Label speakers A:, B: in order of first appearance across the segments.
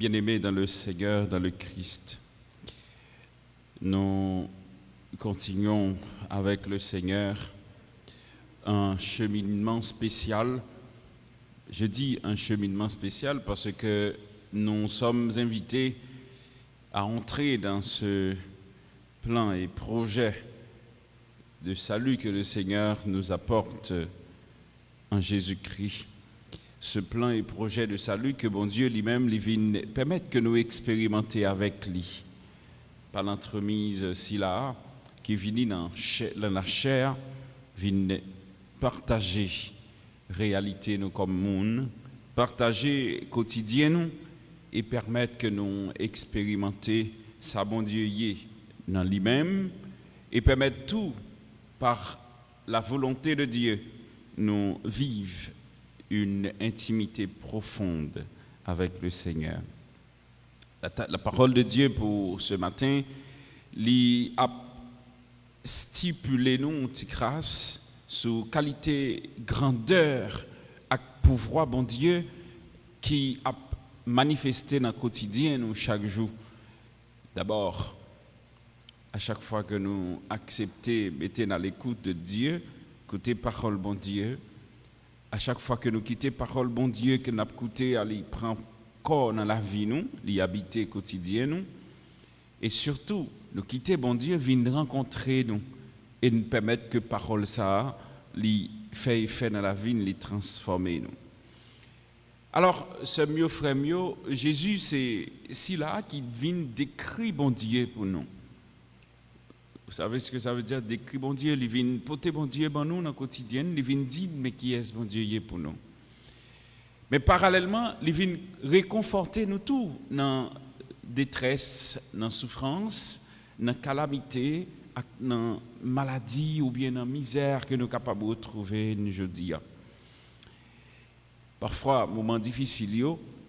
A: Bien-aimés dans le Seigneur, dans le Christ, nous continuons avec le Seigneur un cheminement spécial. Je dis un cheminement spécial parce que nous sommes invités à entrer dans ce plan et projet de salut que le Seigneur nous apporte en Jésus-Christ. Ce plan et projet de salut que bon Dieu lui-même vient permettre que nous expérimenter avec lui. Par l'entremise Sila, qui vient dans la chair, vient partager réalité nous comme monde, partager quotidien nous et permettre que nous expérimenter sa bon Dieu y dans lui-même et permettre tout par la volonté de Dieu nous vivre une intimité profonde avec le Seigneur. La parole de Dieu pour ce matin, lui a stipulé nous une grâce sur qualité grandeur et pouvoir bon Dieu qui a manifesté dans le quotidien nous chaque jour. D'abord, à chaque fois que nous acceptons, mettons dans l'écoute de Dieu, écouter parole bon Dieu. À chaque fois que nous quittons parole bon Dieu, que nous avons écouté, il prend corps dans la vie, nous, il habite quotidien, nous. Et surtout, nous quitter bon Dieu, vient rencontrer nous et nous permettre que parole ça, lui fait effet dans la vie, lui transformer nous. Alors, ce mieux frère mieux, Jésus, c'est là qui vient décrire bon Dieu pour nous. Vous savez ce que ça veut dire, décrire bon Dieu, il vient porter bon Dieu pour nous dans le quotidien, il vient dire, mais qui est bon Dieu pour nous. Mais parallèlement, il vient réconforter nous tous dans la détresse, dans la souffrance, dans la calamité, dans la maladie ou bien dans la misère que nous sommes capables de retrouver aujourd'hui. Parfois, moments difficiles,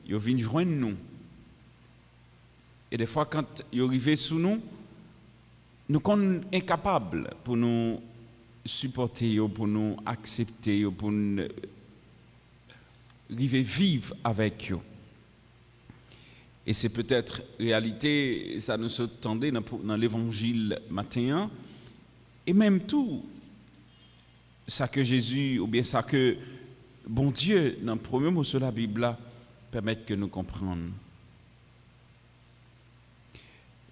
A: ils viennent joindre nous. Et des fois, quand ils arrivent sous nous, nous sommes incapables pour nous supporter, pour nous accepter, pour nous vivre avec eux. Et c'est peut-être réalité, ça nous attendait dans l'évangile matin, et même tout ça que Jésus, ou bien ça que bon Dieu, dans le premier mot sur la Bible, permet que nous comprenions.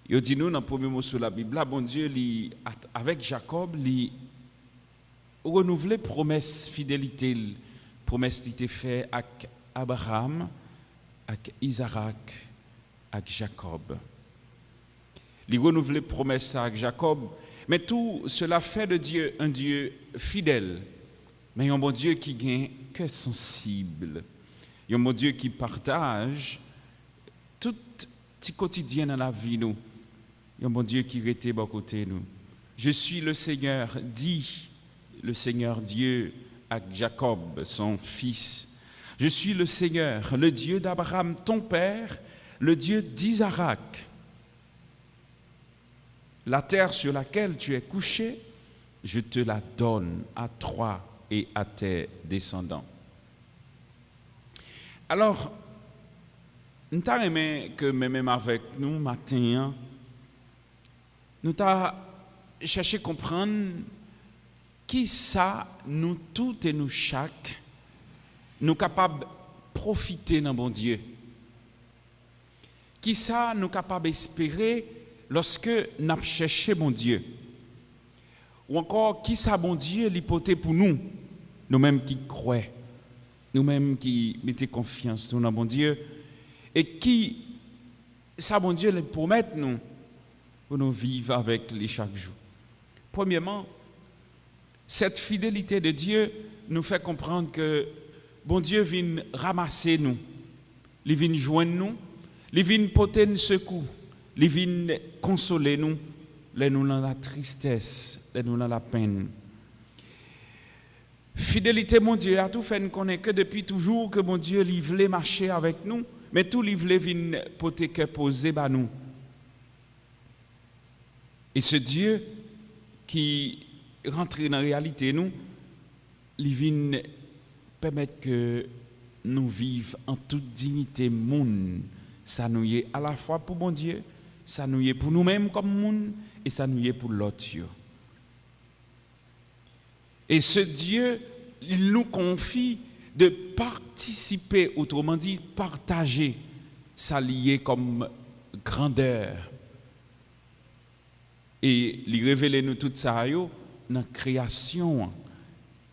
A: Il dit nous dans le premier mot sur la Bible, bon Dieu, avec Jacob, il renouvelait promesse fidélité, promesse qui était faite avec Abraham, avec Isaac, avec Jacob. Il renouvelait promesse avec Jacob, mais tout cela fait de Dieu un Dieu fidèle, mais un bon Dieu qui gagne que sensible, un bon Dieu qui partage tout petit quotidien dans la vie nous. Un bon Dieu qui était à côté de nous. Je suis le Seigneur, dit le Seigneur Dieu à Jacob, son fils. Je suis le Seigneur, le Dieu d'Abraham, ton père, le Dieu d'Isaac. La terre sur laquelle tu es couché, je te la donne à toi et à tes descendants. Alors, nous avons aimé que même avec nous, matin, nous avons cherché à comprendre qui ça, nous tous et nous chaque, nous capables de profiter d'un bon Dieu. Qui ça, nous capables d'espérer lorsque nous avons cherché bon Dieu. Ou encore, qui ça, bon Dieu, l'hypothèse pour nous, nous-mêmes qui croyons, nous-mêmes qui mettons confiance dans bon Dieu, et qui ça, bon Dieu, le promet nous, pour nous vivre avec lui chaque jour. Premièrement, cette fidélité de Dieu nous fait comprendre que bon Dieu vient ramasser nous, il vient joindre nous, il vient porter nous secours, il vient consoler nous, les nous dans la tristesse, les nous dans la peine. Fidélité, mon Dieu, a tout fait nous connaître que depuis toujours que mon Dieu il voulait marcher avec nous, mais tout il voulait venir porter que poser à nous. Et ce Dieu qui rentre dans la réalité, nous, il vient permettre que nous vivions en toute dignité, monde, Ça nous y est à la fois pour bon Dieu, ça nous y est pour nous-mêmes comme monde, et ça nous y est pour l'autre. Et ce Dieu, il nous confie de participer, autrement dit, partager, s'allier comme grandeur. Et lui révéler nous tout ça dans la création,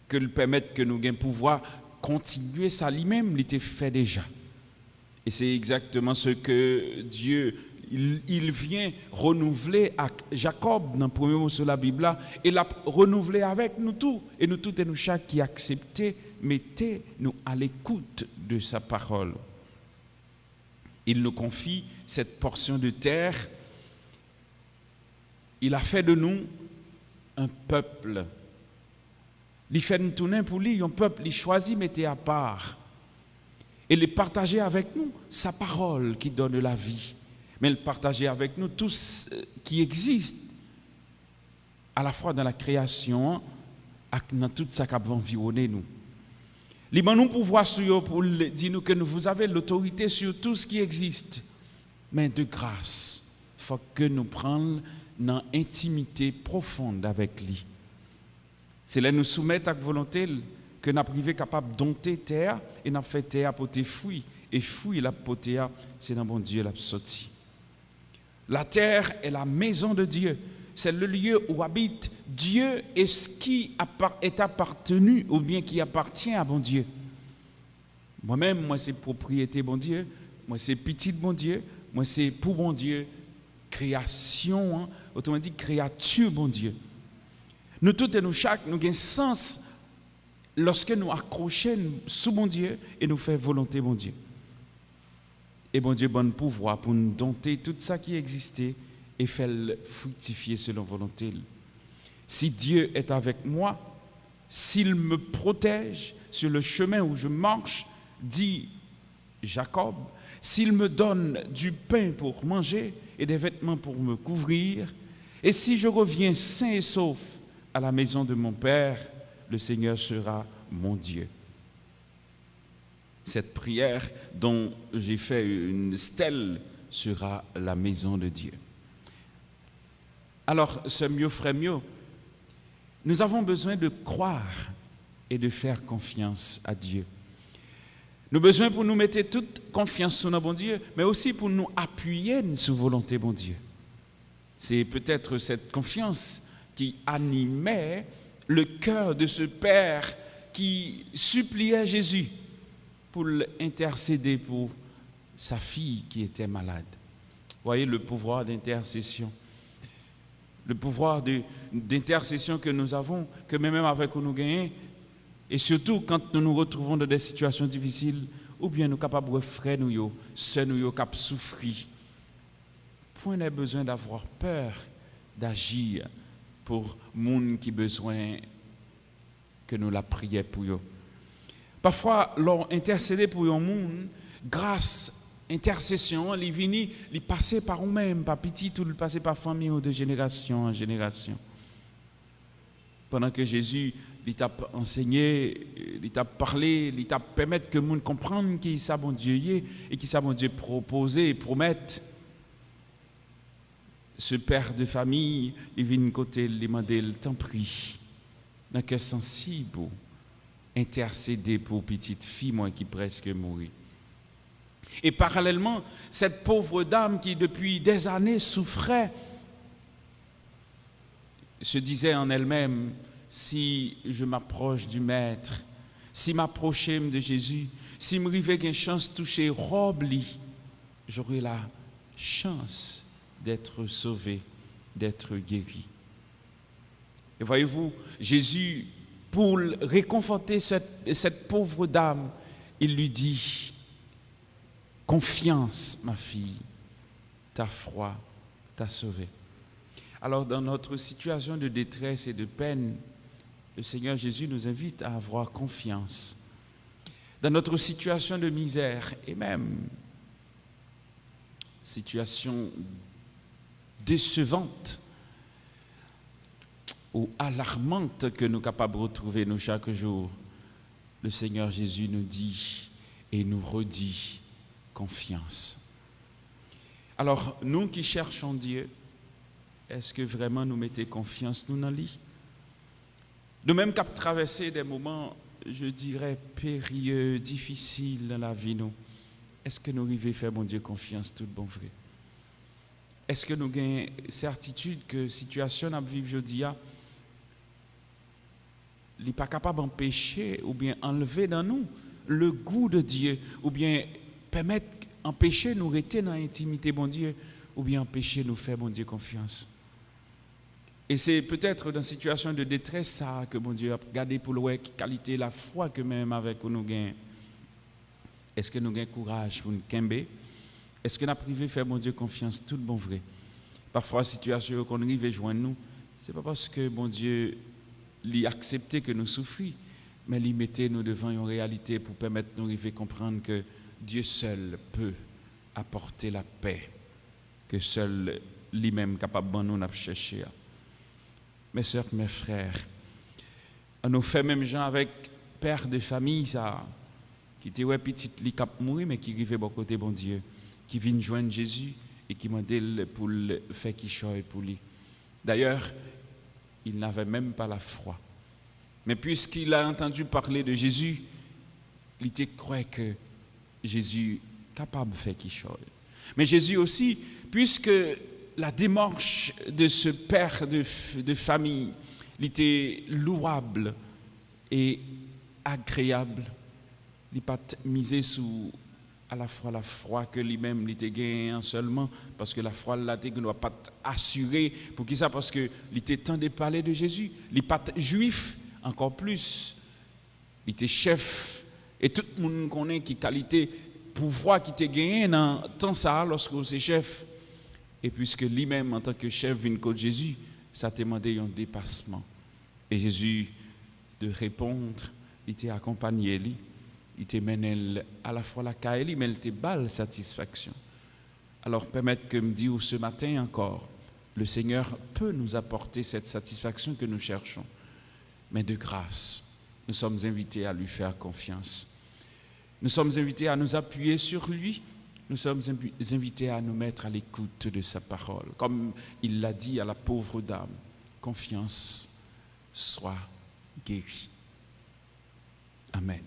A: que le permettre que nous ayons pouvoir continuer ça lui-même, il était fait déjà. Et c'est exactement ce que Dieu, il vient renouveler à Jacob dans le premier mot sur la Bible là, et l'a renouvelé avec nous tous. Et nous tous et nous chaque qui acceptez, mettez-nous à l'écoute de sa parole. Il nous confie cette portion de terre. Il a fait de nous un peuple. Il fait nous tourner pour lui, un peuple, il choisit, mettez à part. Et il partager avec nous sa parole qui donne la vie. Mais il partager avec nous tout ce qui existe, à la fois dans la création et dans tout ce qui a environné nous. Il nous pouvoir sur pour dire nous que vous avez l'autorité sur tout ce qui existe. Mais de grâce, il faut que nous prenions dans intimité profonde avec lui. C'est là nous soumettre à la volonté que nous avons capable de dompter terre et nous fait terre pour te fouiller. Et fouiller la poter, c'est dans bon Dieu la sortie. La terre est la maison de Dieu. C'est le lieu où habite Dieu et ce qui est appartenu ou bien qui appartient à bon Dieu. Moi-même, moi c'est propriété bon Dieu. Moi c'est petit bon Dieu. Moi c'est pour bon Dieu. Création, autrement dit créature bon Dieu. Nous tous et nous chaque, nous avons sens lorsque nous accrochons sous bon Dieu et nous faisons volonté bon Dieu. Et bon Dieu bon pouvoir pour nous dompter tout ça qui existait et faire le fructifier selon volonté. Si Dieu est avec moi, s'il me protège sur le chemin où je marche, dit Jacob, s'il me donne du pain pour manger et des vêtements pour me couvrir, et si je reviens sain et sauf à la maison de mon Père, le Seigneur sera mon Dieu. Cette prière dont j'ai fait une stèle sera la maison de Dieu. Alors, ce mieux frère mieux, nous avons besoin de croire et de faire confiance à Dieu. Nous avons besoin pour nous mettre toute confiance sur notre bon Dieu, mais aussi pour nous appuyer sur volonté bon Dieu. C'est peut-être cette confiance qui animait le cœur de ce père qui suppliait Jésus pour l'intercéder pour sa fille qui était malade. Voyez le pouvoir d'intercession. Le pouvoir d'intercession que nous avons, que même avec nous gagnons, et surtout quand nous nous retrouvons dans des situations difficiles, ou bien nous sommes capables de frères nous, sœurs nous, capables de souffrir. Point n'est besoin d'avoir peur d'agir pour les gens qui ont besoin que nous la prions pour eux. Parfois, l'on intercéder pour les gens, grâce intercession, les vini, les passer par nous-mêmes, par petit, ou les passer par famille ou de génération en génération. Pendant que Jésus il t'a enseigné, il t'a parlé, il t'a permis que le monde comprenne qui ça bon Dieu est et qui ça bon Dieu proposé et promet. Ce père de famille, il vient côté, il demande le temps pris, dans cœur sensible, intercéder pour petite fille moi qui presque mourit. Et parallèlement, cette pauvre dame qui depuis des années souffrait, se disait en elle-même, si je m'approche du Maître, si m'approcher de Jésus, si me arrivait une chance de toucher robe, j'aurai la chance d'être sauvé, d'être guéri. Et voyez-vous, Jésus, pour réconforter cette pauvre dame, il lui dit, confiance, ma fille, ta foi t'a sauvée. Alors, dans notre situation de détresse et de peine, le Seigneur Jésus nous invite à avoir confiance. Dans notre situation de misère et même situation décevante ou alarmante que nous sommes capables de retrouver nous chaque jour, le Seigneur Jésus nous dit et nous redit confiance. Alors, nous qui cherchons Dieu, est-ce que vraiment nous mettons confiance nous dans lui? De même qu'à traverser des moments, je dirais, périlleux, difficiles dans la vie, nous, est-ce que nous arrivons à faire, mon Dieu, confiance, tout bon vrai? Est-ce que nous avons certitude que la situation à vivre aujourd'hui, il n'est pas capable d'empêcher ou bien enlever dans nous le goût de Dieu, ou bien permettre, empêcher nous rester dans l'intimité, bon Dieu, ou bien empêcher nous faire, bon Dieu, confiance? Et c'est peut-être dans une situation de détresse ça que bon Dieu a regardé pour le qualité la foi que même avec nous gagnons. Est-ce que nous avons courage pour nous camber? Est-ce que nous avons privé faire bon Dieu confiance tout bon vrai? Parfois, la situation qu'on arrive à joindre nous, ce n'est pas parce que bon Dieu lui accepté que nous souffrions, mais il mettait nous devant une réalité pour permettre de nous arriver à comprendre que Dieu seul peut apporter la paix, que seul lui-même capable de nous chercher. Mes sœurs, mes frères, on nous fait même gens avec père de famille, ça, qui était ouais, petite, qui cap mourir, mais qui arrivait bon côté, bon Dieu, qui vient joindre Jésus et qui m'a dit pour le faire qu'il choisit pour lui. D'ailleurs, il n'avait même pas la foi. Mais puisqu'il a entendu parler de Jésus, il était croyant que Jésus est capable de faire qu'il choisit. Mais Jésus aussi, puisque la démarche de ce père de famille, il était louable et agréable. Il n'a pas misé sur à la fois la foi que lui-même il était gagné seulement, parce que la foi là ne doit pas assurer. Pour qui ça? Parce qu'il était temps de parler de Jésus. Il n'est pas juif, encore plus. Il était chef. Et tout le monde connaît qui qualité, pouvoir qui était gagné dans tant ça lorsque vous êtes chef. Et puisque lui-même, en tant que chef, vient contre Jésus, ça t'a demandé un dépassement. Et Jésus, de répondre, il t'a accompagné, il t'a mené à la fois la caille, mais il t'a balle satisfaction. Alors, permettez que me dise ce matin encore, le Seigneur peut nous apporter cette satisfaction que nous cherchons. Mais de grâce, nous sommes invités à lui faire confiance. Nous sommes invités à nous appuyer sur lui. Nous sommes invités à nous mettre à l'écoute de sa parole. Comme il l'a dit à la pauvre dame, confiance, sois guérie. Amen.